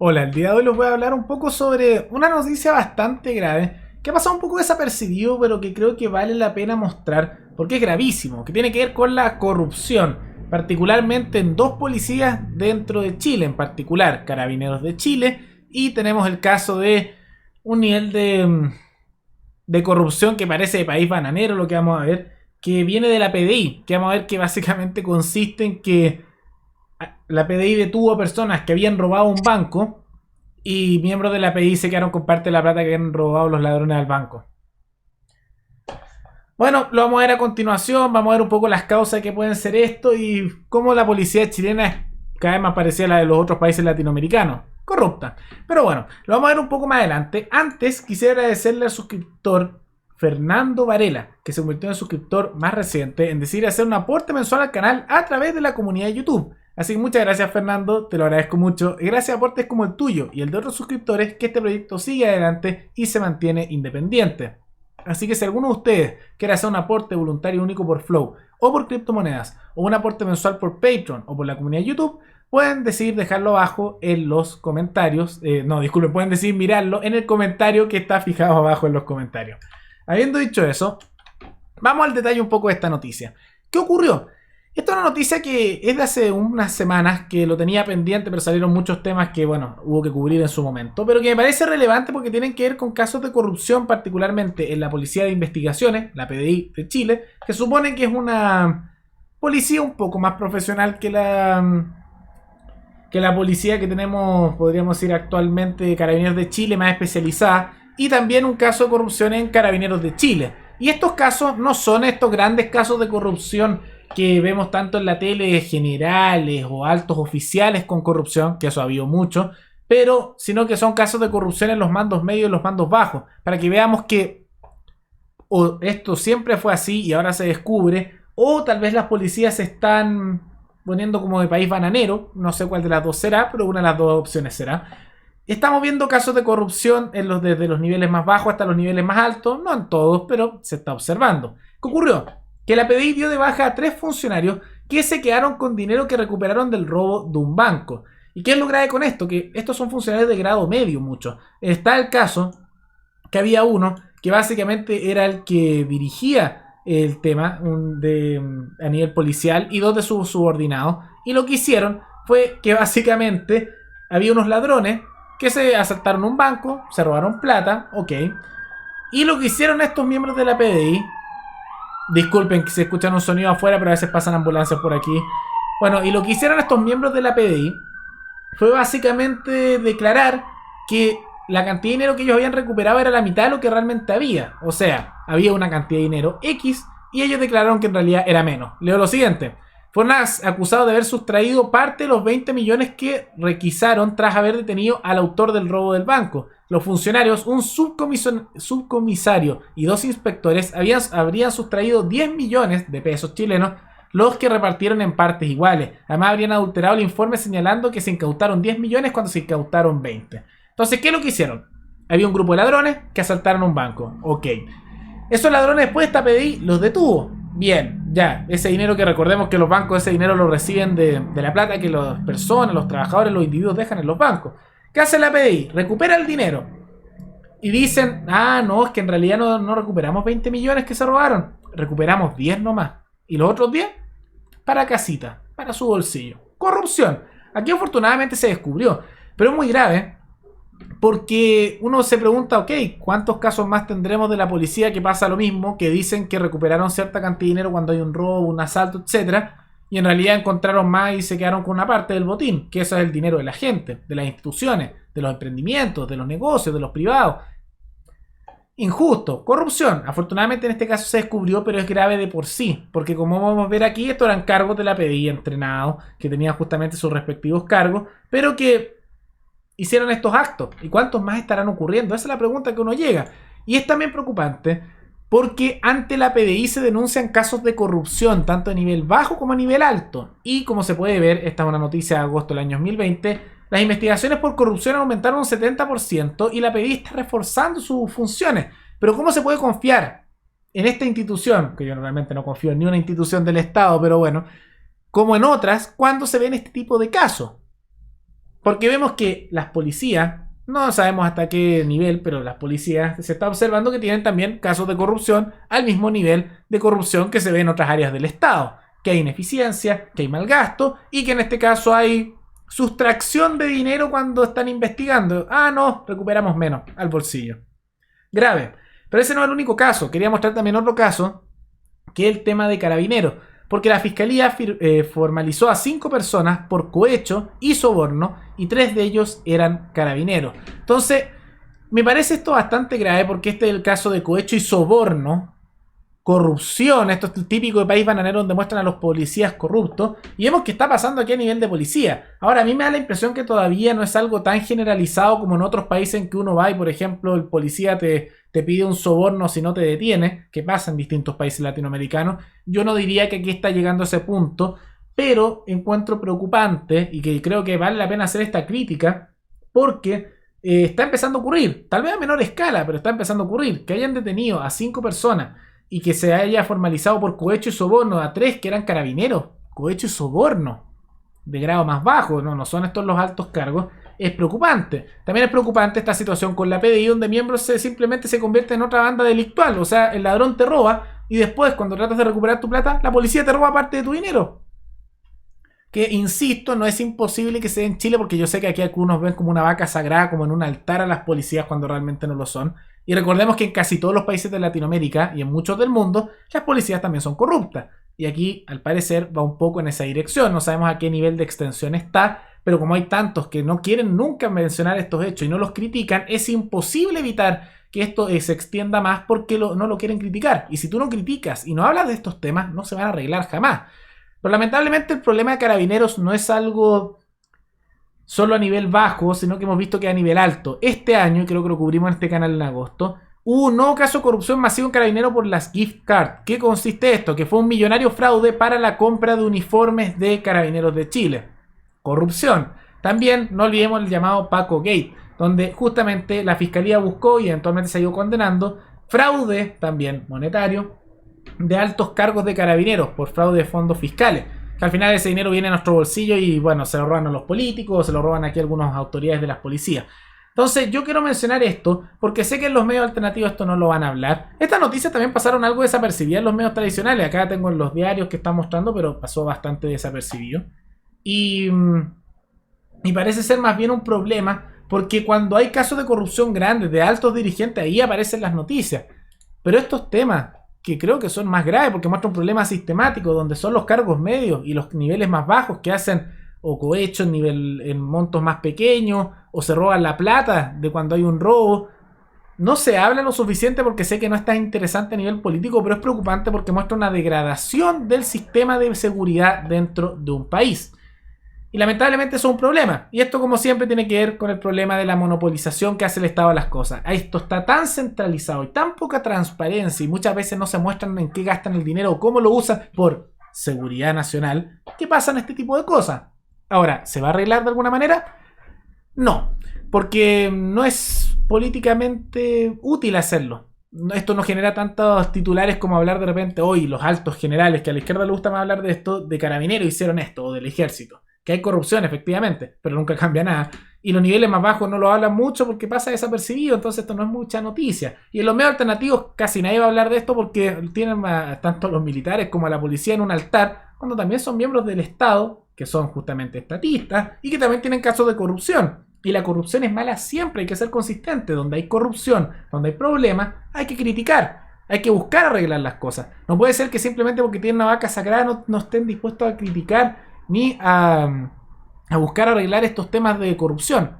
Hola, el día de hoy les voy a hablar un poco sobre una noticia bastante grave que ha pasado un poco desapercibido, pero que creo que vale la pena mostrar porque es gravísimo, que tiene que ver con la corrupción, particularmente en dos policías dentro de Chile, en particular Carabineros de Chile, y tenemos el caso de un nivel de corrupción que parece de país bananero, lo que vamos a ver, que viene de la PDI, que vamos a ver que básicamente consiste en que la PDI detuvo a personas que habían robado un banco y miembros de la PDI se quedaron con parte de la plata que habían robado los ladrones del banco. Bueno, lo vamos a ver a continuación, vamos a ver un poco las causas que pueden ser esto y cómo la policía chilena es cada vez más parecida a la de los otros países latinoamericanos. Corrupta. Pero bueno, lo vamos a ver un poco más adelante. Antes quisiera agradecerle al suscriptor Fernando Varela, que se convirtió en el suscriptor más reciente, en decidir hacer un aporte mensual al canal a través de la comunidad de YouTube. Así que muchas gracias, Fernando, te lo agradezco mucho. Y gracias a aportes como el tuyo y el de otros suscriptores que este proyecto sigue adelante y se mantiene independiente. Así que si alguno de ustedes quiere hacer un aporte voluntario único por Flow o por criptomonedas o un aporte mensual por Patreon o por la comunidad de YouTube, pueden decidir dejarlo abajo en los comentarios. Disculpen, pueden decidir mirarlo en el comentario que está fijado abajo en los comentarios. Habiendo dicho eso, vamos al detalle un poco de esta noticia. ¿Qué ocurrió? Esta es una noticia que es de hace unas semanas, que lo tenía pendiente, pero salieron muchos temas que, bueno, hubo que cubrir en su momento, pero que me parece relevante porque tienen que ver con casos de corrupción, particularmente en la Policía de Investigaciones, la PDI de Chile, que supone que es una policía un poco más profesional que la policía que tenemos, podríamos decir actualmente, de Carabineros de Chile, más especializada, y también un caso de corrupción en Carabineros de Chile. Y estos casos no son estos grandes casos de corrupción que vemos tanto en la tele, generales o altos oficiales con corrupción, que eso ha habido mucho, pero sino que son casos de corrupción en los mandos medios y los mandos bajos, para que veamos que o esto siempre fue así y ahora se descubre, o tal vez las policías se están poniendo como de país bananero, no sé cuál de las dos será, pero una de las dos opciones será. Estamos viendo casos de corrupción desde los niveles más bajos hasta los niveles más altos, no en todos, pero se está observando. ¿Qué ocurrió? Que la PDI dio de baja a 3 funcionarios que se quedaron con dinero que recuperaron del robo de un banco. ¿Y qué es lo grave con esto? Que estos son funcionarios de grado medio muchos. Está el caso que había uno que básicamente era el que dirigía el tema a nivel policial y dos de sus subordinados. Y lo que hicieron fue que básicamente había unos ladrones que se asaltaron un banco, se robaron plata, ok. Y lo que hicieron estos miembros de la PDI, disculpen que se escuchan un sonido afuera, pero a veces pasan ambulancias por aquí. Bueno, y lo que hicieron estos miembros de la PDI fue básicamente declarar que la cantidad de dinero que ellos habían recuperado era la mitad de lo que realmente había. O sea, había una cantidad de dinero X y ellos declararon que en realidad era menos. Leo lo siguiente. Fueron acusados de haber sustraído parte de los 20 millones que requisaron tras haber detenido al autor del robo del banco. Los funcionarios, un subcomisario y 2 inspectores habrían sustraído 10 millones de pesos chilenos, los que repartieron en partes iguales. Además habrían adulterado el informe señalando que se incautaron 10 millones cuando se incautaron 20. Entonces, ¿qué es lo que hicieron? Había un grupo de ladrones que asaltaron un banco. Ok. Esos ladrones después esta PDI los detuvo. Bien, ya, ese dinero que recordemos que los bancos, ese dinero lo reciben de la plata que las personas, los trabajadores, los individuos dejan en los bancos. ¿Qué hace la PDI? Recupera el dinero. Y dicen, no, es que en realidad no recuperamos 20 millones que se robaron. Recuperamos 10 nomás. Y los otros 10, para casita, para su bolsillo. Corrupción. Aquí afortunadamente se descubrió. Pero es muy grave. Porque uno se pregunta, ok, ¿cuántos casos más tendremos de la policía que pasa lo mismo? Que dicen que recuperaron cierta cantidad de dinero cuando hay un robo, un asalto, etcétera, y en realidad encontraron más y se quedaron con una parte del botín, que eso es el dinero de la gente, de las instituciones, de los emprendimientos, de los negocios, de los privados. Injusto, corrupción. Afortunadamente en este caso se descubrió, pero es grave de por sí, porque como vamos a ver aquí, estos eran cargos de la PDI entrenados, que tenían justamente sus respectivos cargos, pero que hicieron estos actos. ¿Y cuántos más estarán ocurriendo? Esa es la pregunta que uno llega. Y es también preocupante porque ante la PDI se denuncian casos de corrupción, tanto a nivel bajo como a nivel alto. Y como se puede ver, esta es una noticia de agosto del año 2020, las investigaciones por corrupción aumentaron un 70% y la PDI está reforzando sus funciones. Pero ¿cómo se puede confiar en esta institución? Que yo normalmente no confío en ni una institución del Estado, pero bueno, como en otras, cuando se ven este tipo de casos. Porque vemos que las policías, no sabemos hasta qué nivel, pero las policías se está observando que tienen también casos de corrupción al mismo nivel de corrupción que se ve en otras áreas del Estado. Que hay ineficiencia, que hay mal gasto y que en este caso hay sustracción de dinero cuando están investigando. Ah, no, recuperamos menos al bolsillo. Grave. Pero ese no es el único caso. Quería mostrar también otro caso, que es el tema de Carabineros. Porque la fiscalía formalizó a 5 personas por cohecho y soborno y 3 de ellos eran carabineros. Entonces, me parece esto bastante grave porque este es el caso de cohecho y soborno. Corrupción, esto es el típico de país bananero donde muestran a los policías corruptos y vemos que está pasando aquí a nivel de policía. Ahora, a mí me da la impresión que todavía no es algo tan generalizado como en otros países en que uno va y, por ejemplo, el policía te pide un soborno si no te detiene, que pasa en distintos países latinoamericanos. Yo no diría que aquí está llegando a ese punto, pero encuentro preocupante y que creo que vale la pena hacer esta crítica porque está empezando a ocurrir, tal vez a menor escala, pero está empezando a ocurrir, que hayan detenido a 5 personas y que se haya formalizado por cohecho y soborno a 3 que eran carabineros. Cohecho y soborno de grado más bajo, no son estos los altos cargos. Es preocupante. También es preocupante esta situación con la PDI, donde miembros simplemente se convierten en otra banda delictual. O sea, el ladrón te roba y después, cuando tratas de recuperar tu plata, la policía te roba parte de tu dinero. Que, insisto, no es imposible que se dé en Chile, porque yo sé que aquí algunos ven como una vaca sagrada, como en un altar a las policías, cuando realmente no lo son. Y recordemos que en casi todos los países de Latinoamérica y en muchos del mundo, las policías también son corruptas. Y aquí, al parecer, va un poco en esa dirección. No sabemos a qué nivel de extensión está, pero como hay tantos que no quieren nunca mencionar estos hechos y no los critican, es imposible evitar que esto se extienda más porque no lo quieren criticar. Y si tú no criticas y no hablas de estos temas, no se van a arreglar jamás. Pero lamentablemente el problema de Carabineros no es algo solo a nivel bajo, sino que hemos visto que a nivel alto. Este año, y creo que lo cubrimos en este canal en agosto, hubo un nuevo caso de corrupción masivo en Carabineros por las gift cards. ¿Qué consiste esto? Que fue un millonario fraude para la compra de uniformes de Carabineros de Chile. Corrupción. También no olvidemos el llamado Paco Gate, donde justamente la fiscalía buscó y eventualmente se ha ido condenando fraude también monetario de altos cargos de Carabineros por fraude de fondos fiscales. Que al final ese dinero viene a nuestro bolsillo y bueno, se lo roban a los políticos o se lo roban aquí algunas autoridades de las policías. Entonces yo quiero mencionar esto porque sé que en los medios alternativos esto no lo van a hablar. Estas noticias también pasaron algo desapercibidas en los medios tradicionales. Acá tengo en los diarios que están mostrando, pero pasó bastante desapercibido. Y parece ser más bien un problema porque cuando hay casos de corrupción grandes de altos dirigentes, ahí aparecen las noticias. Pero estos temas, que creo que son más graves porque muestran un problema sistemático donde son los cargos medios y los niveles más bajos que hacen o cohecho en montos más pequeños o se roban la plata de cuando hay un robo. No se habla lo suficiente porque sé que no es tan interesante a nivel político, pero es preocupante porque muestra una degradación del sistema de seguridad dentro de un país. Y lamentablemente eso es un problema. Y esto, como siempre, tiene que ver con el problema de la monopolización que hace el Estado a las cosas. Esto está tan centralizado y tan poca transparencia y muchas veces no se muestran en qué gastan el dinero o cómo lo usan por seguridad nacional, que pasan este tipo de cosas. Ahora, ¿se va a arreglar de alguna manera? No, porque no es políticamente útil hacerlo. Esto no genera tantos titulares como hablar de repente hoy los altos generales, que a la izquierda le gusta más hablar de esto, de Carabineros hicieron esto, o del ejército. Que hay corrupción, efectivamente, pero nunca cambia nada. Y los niveles más bajos no lo hablan mucho porque pasa desapercibido, entonces esto no es mucha noticia. Y en los medios alternativos casi nadie va a hablar de esto porque tienen tanto a los militares como a la policía en un altar, cuando también son miembros del Estado, que son justamente estatistas, y que también tienen casos de corrupción. Y la corrupción es mala siempre, hay que ser consistente. Donde hay corrupción, donde hay problemas, hay que criticar. Hay que buscar arreglar las cosas. No puede ser que simplemente porque tienen una vaca sagrada no estén dispuestos a criticar ni a buscar arreglar estos temas de corrupción.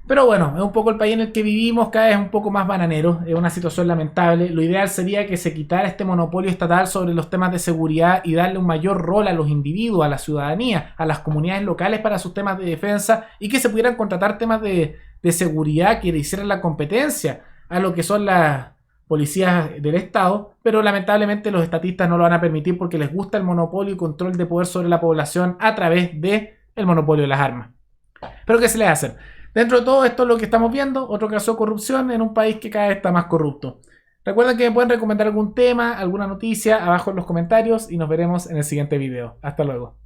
Pero bueno, es un poco el país en el que vivimos, cada vez un poco más bananero, es una situación lamentable. Lo ideal sería que se quitara este monopolio estatal sobre los temas de seguridad y darle un mayor rol a los individuos, a la ciudadanía, a las comunidades locales para sus temas de defensa y que se pudieran contratar temas de seguridad que le hicieran la competencia a lo que son las policías del Estado, pero lamentablemente los estatistas no lo van a permitir porque les gusta el monopolio y control de poder sobre la población a través del monopolio de las armas. Pero ¿qué se le hace? Dentro de todo esto es lo que estamos viendo, otro caso de corrupción en un país que cada vez está más corrupto. Recuerden que me pueden recomendar algún tema, alguna noticia abajo en los comentarios y nos veremos en el siguiente video. Hasta luego.